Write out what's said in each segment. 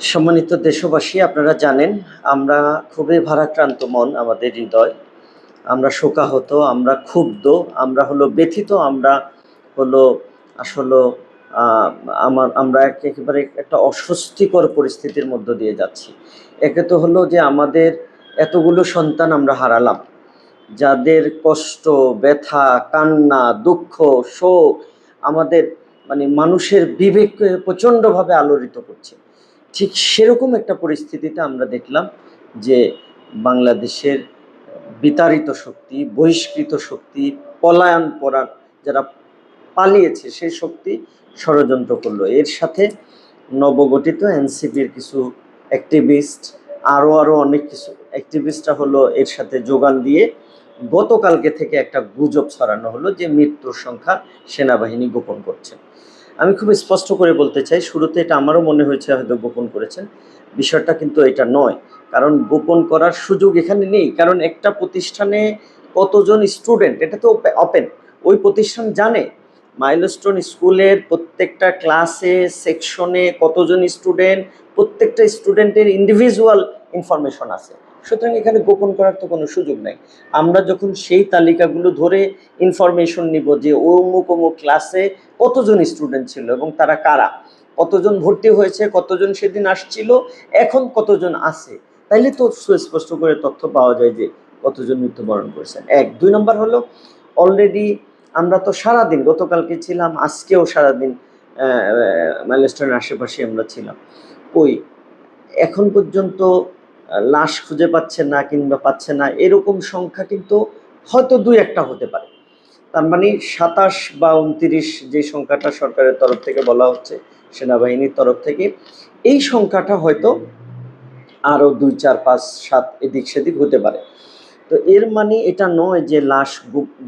সম্মানিত দেশবাসী, আপনারা জানেন আমরা খুবই ভারাক্রান্ত মন, আমাদের হৃদয়, আমরা শোকাহত, আমরা ক্ষুব্ধ, আমরা হলো ব্যথিত, আমরা হলো আসলে আমরা একেবারে একটা অস্বস্তিকর পরিস্থিতির মধ্য দিয়ে যাচ্ছি। একে তো হলো যে আমাদের এতগুলো সন্তান আমরা হারালাম, যাদের কষ্ট, ব্যথা, কান্না, দুঃখ, শোক আমাদের মানুষের বিবেককে প্রচণ্ডভাবে আলোড়িত করছে। ঠিক সেরকম একটা পরিস্থিতিতে আমরা দেখলাম যে বাংলাদেশের বিতাড়িত শক্তি, বহিষ্কৃত শক্তি, পলায়ন করার যারা পালিয়েছে সেই শক্তি ষড়যন্ত্র করলো। এর সাথে নবগঠিত এনসিপির কিছু অ্যাক্টিভিস্ট, আরও অনেক কিছু অ্যাক্টিভিস্টরা হলো এর সাথে যোগান দিয়ে গতকালকে থেকে একটা গুজব ছড়ানো হলো যে মৃত্যুর সংখ্যা সেনাবাহিনী গোপন করছে। আমি খুব স্পষ্ট করে বলতে চাই, শুরুতে এটা আমারও মনে হয়েছে হয়তো গোপন করেছেন, বিষয়টা কিন্তু এটা নয়। কারণ গোপন করার সুযোগ এখানে নেই, কারণ একটা প্রতিষ্ঠানে কতজন স্টুডেন্ট এটা তো ওপেন, ওই প্রতিষ্ঠান জানে মাইলস্টোন স্কুলের প্রত্যেকটা ক্লাসে, সেকশনে কতজন স্টুডেন্ট, প্রত্যেকটা স্টুডেন্টের ইন্ডিভিজুয়াল ইনফরমেশন আছে। সুতরাং এখানে গোপন করার তো কোনো সুযোগ নাই। আমরা যখন সেই তালিকাগুলো ধরে ইনফরমেশন নিব যে অমুক অমুক ক্লাসে কতজন স্টুডেন্ট ছিল এবং তারা কারা, কতজন ভর্তি হয়েছে, কতজন সেদিন আসছিল, এখন কতজন আছে, তাইলে তো সুস্পষ্ট করে তথ্য পাওয়া যায় যে কতজন মৃত্যুবরণ করেছেন। এক, দুই নম্বর হলো অলরেডি আমরা তো সারাদিন, গতকালকে ছিলাম, আজকেও সারাদিন মাইলস্টোনের আশেপাশে আমরা ছিলাম। ওই এখন পর্যন্ত লাশ খুঁজে পাচ্ছে না কিংবা পাচ্ছে না এরকম সংখ্যা কিন্তু হয়তো দুই একটা হতে পারে। তার মানে 27 বা 29 যে সংখ্যাটা সরকারের তরফ থেকে বলা হচ্ছে, সেনাবাহিনীর তরফ থেকে, এই সংখ্যাটা হয়তো আরও 2, 4, 5, 7 এদিক সেদিক হতে পারে। তো এর মানে এটা নয় যে লাশ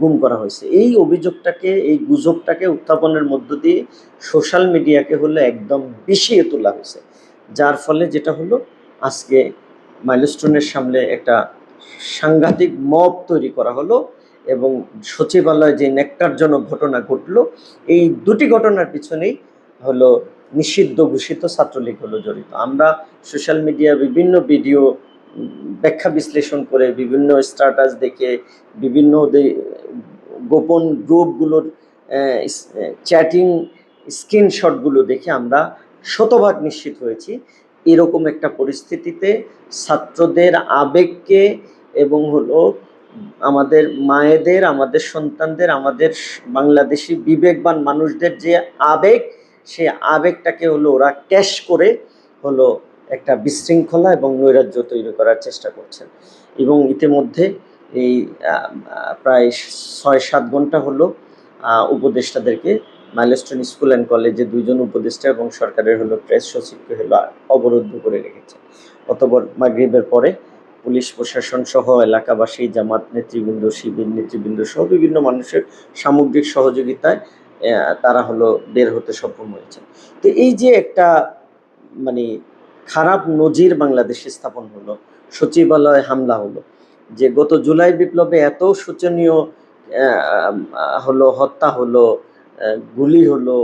গুম করা হয়েছে। এই অভিযোগটাকে, এই গুজবটাকে উত্থাপনের মধ্য দিয়ে সোশ্যাল মিডিয়াকে হলো একদম বিষিয়ে তোলা হয়েছে, যার ফলে যেটা হলো আজকে মাইলস্টোনের সামনে একটা সাংঘাতিক মব তৈরি করা হলো এবং সচিবালয়ে যে ন্যাক্কারজনক ঘটনা ঘটলো, এই দুটি ঘটনার পিছনেই হলো নিষিদ্ধ ঘোষিত ছাত্রলীগ হলো জড়িত। আমরা সোশ্যাল মিডিয়া বিভিন্ন ভিডিও ব্যাখ্যা বিশ্লেষণ করে, বিভিন্ন স্ট্যাটাস দেখে, বিভিন্ন গোপন গ্রুপগুলোর চ্যাটিং স্ক্রিনশটগুলো দেখে আমরা শতভাগ নিশ্চিত হয়েছি এরকম একটা পরিস্থিতিতে ছাত্রদের আবেগকে এবং হলো আমাদের মায়েদের, আমাদের সন্তানদের, আমাদের বাংলাদেশি বিবেকবান মানুষদের যে আবেগ, সেই আবেগটাকে হলো ওরা ক্যাশ করে হলো একটা বিশৃঙ্খলা এবং নৈরাজ্য তৈরি করার চেষ্টা করছেন। এবং ইতিমধ্যে এই প্রায় 6-7 ঘন্টা হলো উপদেষ্টাদেরকে, মাইলস্টোন স্কুল অ্যান্ড কলেজে 2 জন উপদেষ্টা এবং সরকারের হলো প্রেস সচিবকে হলো অবরুদ্ধ করে রেখেছে। অতঃপর মাগরিবের পরে পুলিশ প্রশাসন সহ এলাকাবাসী, জামাত নেতৃবৃন্দ, শিবির নেতৃবৃন্দ সহ বিভিন্ন মানুষের সামগ্রিক সহযোগিতায় তারা হলো বের হতে সক্ষম হয়েছে। তো এই যে একটা খারাপ নজির বাংলাদেশে স্থাপন হলো, সচিবালয়ে হামলা হলো, যে গত জুলাই বিপ্লবে এত শোচনীয় হলো হত্যা হলো, গুলি হলো,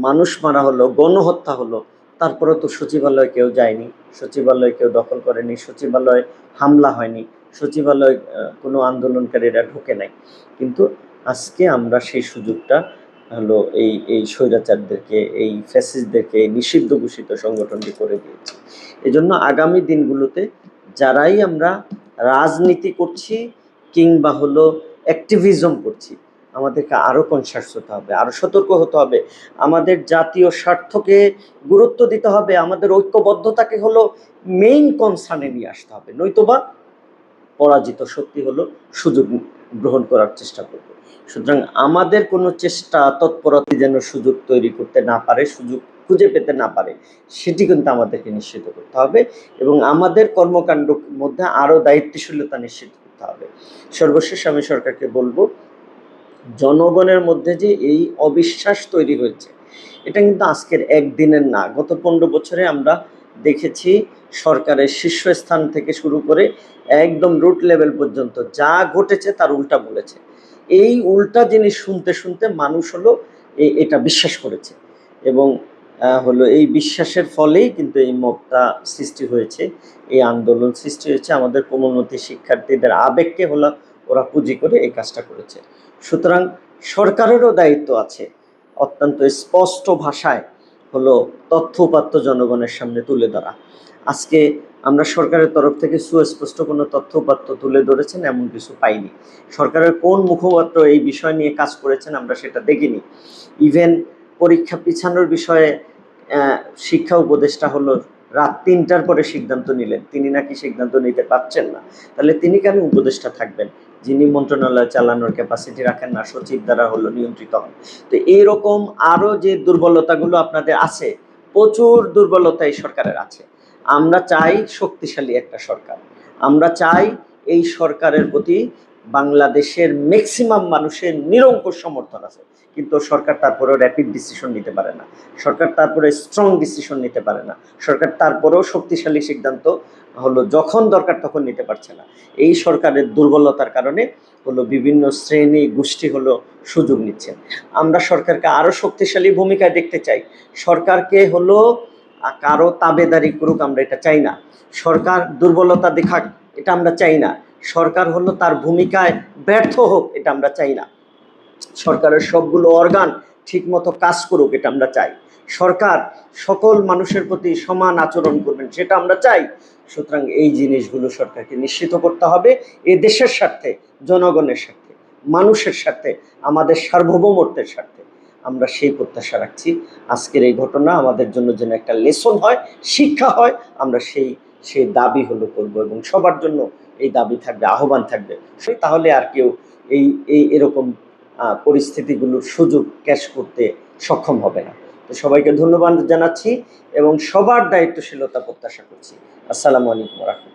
মানুষ মারা হলো, গণহত্যা হলো, তারপরে তো সচিবালয়ে কেউ যায়নি, সচিবালয় কেউ দখল করেনি, সচিবালয়ে হামলা হয়নি, সচিবালয় কোনো আন্দোলনকারীরা ঢোকে নাই। কিন্তু আজকে আমরা সেই সুযোগটা হলো এই স্বৈরাচারদেরকে, এই ফ্যাসিস্টদেরকে, নিষিদ্ধ ঘোষিত সংগঠনটি করে দিয়েছি। এজন্য আগামী দিনগুলোতে যারাই আমরা রাজনীতি করছি কিংবা হলো অ্যাক্টিভিজম করছি, আমাদেরকে আরও কনসাস হতে হবে, আরও সতর্ক হতে হবে, আমাদের জাতীয় স্বার্থকে গুরুত্ব দিতে হবে, আমাদের ঐক্যবদ্ধতাকে হলো মেইন কনসার্নে নিয়ে আসতে হবে, নয়তোবা পরাজিত শক্তি হলো সুযোগ গ্রহণ করার চেষ্টা করবে। সুতরাং আমাদের কোনো চেষ্টা তৎপরতা যেন সুযোগ তৈরি করতে না পারে, সুযোগ খুঁজে পেতে না পারে, সেটি কিন্তু আমাদেরকে নিশ্চিত করতে হবে এবং আমাদের কর্মকাণ্ডের মধ্যে আরও দায়িত্বশীলতা নিশ্চিত করতে হবে। সর্বশেষ আমি সরকারকে বলবো, জনগণের মধ্যে যে এই অবিশ্বাস তৈরি হয়েছে, এটা কিন্তু আজকের একদিনের না। গত 15 বছরে আমরা দেখেছি সরকারের শীর্ষস্থান থেকে শুরু করে একদম রুট লেভেল পর্যন্ত যা ঘটেছে তার উল্টা বলেছে। এই উল্টা জিনিস শুনতে শুনতে মানুষ হলো এটা বিশ্বাস করেছে এবং হলো এই বিশ্বাসের ফলেই কিন্তু এই মবটা সৃষ্টি হয়েছে, এই আন্দোলন সৃষ্টি হয়েছে। আমাদের কোমলমতি শিক্ষার্থীদের আবেগকে হলো ওরা পুঁজি করে এই কাজটা করেছে। সুতরাং সরকারেরও দায়িত্ব আছে অত্যন্ত স্পষ্ট ভাষায় হলো তথ্য উপাত্ত জনগণের সামনে তুলে ধরা। আজকে আমরা সরকারের তরফ থেকে সুস্পষ্ট কোনো তথ্য উপাত্ত তুলে ধরেছেন এমন কিছু পাইনি। সরকারের কোন মুখপাত্র এই বিষয় নিয়ে কাজ করেছেন আমরা সেটা দেখিনি। ইভেন পরীক্ষা পিছানোর বিষয়ে শিক্ষা উপদেষ্টা হলো রাত ৩টার পরে সিদ্ধান্ত নিলেন, তিনি নাকি সিদ্ধান্ত নিতে পারছেন না। তাহলে তিনি কেন উপদেষ্টা থাকবেন, যিনি মন্ত্রণালয় চালানোর ক্যাপাসিটি রাখেন না, সচিব দ্বারা হলো নিয়ন্ত্রিত হন। তো এইরকম আরও যে দুর্বলতাগুলো আপনাদের আছে, প্রচুর দুর্বলতা এই সরকারের আছে। আমরা চাই শক্তিশালী একটা সরকার, আমরা চাই এই সরকারের প্রতি বাংলাদেশের ম্যাক্সিমাম মানুষের নিরঙ্কুশ সমর্থন আছে, কিন্তু সরকার তারপরেও র্যাপিড ডিসিশন নিতে পারে না, সরকার তারপরে স্ট্রং ডিসিশন নিতে পারে না, সরকার তারপরেও শক্তিশালী সিদ্ধান্ত হলো যখন দরকার তখন নিতে পারছে না। এই সরকারের দুর্বলতার কারণে হলো বিভিন্ন শ্রেণী গোষ্ঠী হলো সুযোগ নিচ্ছেন। আমরা সরকারকে আরও শক্তিশালী ভূমিকায় দেখতে চাই। সরকারকে হলো কারো তাবেদারি করুক আমরা এটা চাই না, সরকার দুর্বলতা দেখাক এটা আমরা চাই না, সরকার হলো তার ভূমিকায় ব্যর্থ হোক এটা আমরা চাই না, সরকারের সবগুলো অর্গান ঠিকমতো কাজ করুক এটা আমরা চাই, সরকার সকল মানুষের প্রতি সমান আচরণ করবেন সেটা আমরা চাই। সুতরাং এই জিনিসগুলো সরকারকে নিশ্চিত করতে হবে, এই দেশের স্বার্থে, জনগণের স্বার্থে, মানুষের স্বার্থে, আমাদের সার্বভৌমত্বের স্বার্থে আমরা সেই প্রত্যাশা রাখছি। আজকের এই ঘটনা আমাদের জন্য যেন একটা লেসন হয়, শিক্ষা হয়, আমরা সেই দাবি হলো করব এবং সবার জন্য এই দাবি থাকবে, আহ্বান থাকবে। তাহলে আর কেউ এরকম পরিস্থিতিগুলোর সুযোগ ক্যাশ করতে সক্ষম হবে না। তো সবাইকে ধন্যবাদ জানাচ্ছি এবং সবার দায়িত্বশীলতা প্রত্যাশা করছি। আসসালামু আলাইকুম ওয়া রাহমাতুল্লাহ।